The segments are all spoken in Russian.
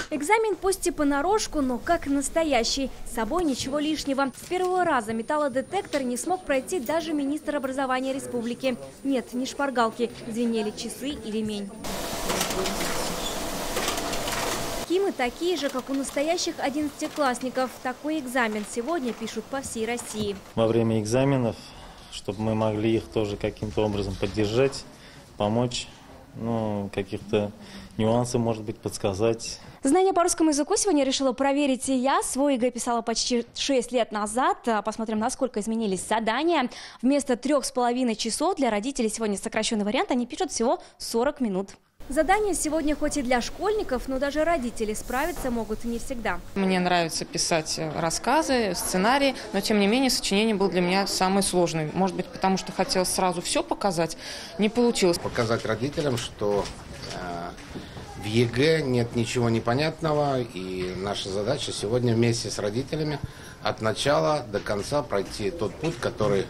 Экзамен пусть и понарошку, но как настоящий. С собой ничего лишнего. С первого раза металлодетектор не смог пройти даже министр образования республики. Нет, не шпаргалки, звенели часы и ремень. Кимы такие же, как у настоящих 11-классников. Такой экзамен сегодня пишут по всей России. Во время экзаменов, чтобы мы могли их тоже каким-то образом поддержать, помочь, каких-то нюансов, может быть, подсказать. Знания по русскому языку сегодня решила проверить и я. Свой ЕГЭ писала почти 6 лет назад. Посмотрим, насколько изменились задания. Вместо 3,5 часов для родителей сегодня сокращенный вариант. Они пишут всего 40 минут. Задания сегодня хоть и для школьников, но даже родители справиться могут не всегда. Мне нравится писать рассказы, сценарии, но тем не менее сочинение было для меня самое сложное. Может быть, потому что хотелось сразу все показать, не получилось. Показать родителям, что в ЕГЭ нет ничего непонятного, и наша задача сегодня вместе с родителями от начала до конца пройти тот путь, который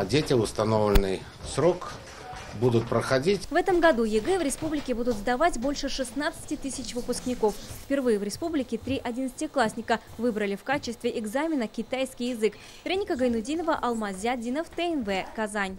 дети в установленный срок будут проходить. В этом году ЕГЭ в республике будут сдавать больше 16 тысяч выпускников. Впервые в республике 3 11-классника выбрали в качестве экзамена китайский язык. Вероника Гайнудинова, Алмаз Зиаддинов, ТНВ, Казань.